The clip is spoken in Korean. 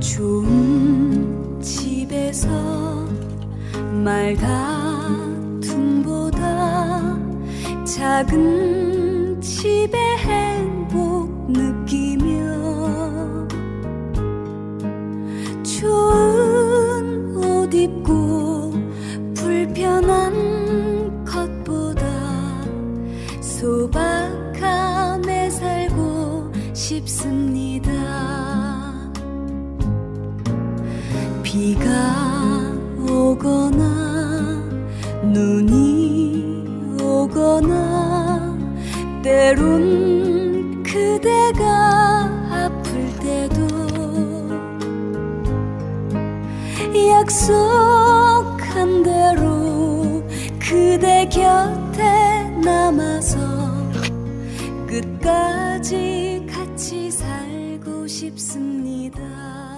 좋은 집에서 말다툼보다 작은 집의 행복 느끼며 좋은 옷 입고 불편한 것보다 소박함에 살고 싶습니다. 비가 오거나 눈이 오거나 때론 그대가 아플 때도 약속한 대로 그대 곁에 남아서 끝까지 같이 살고 싶습니다.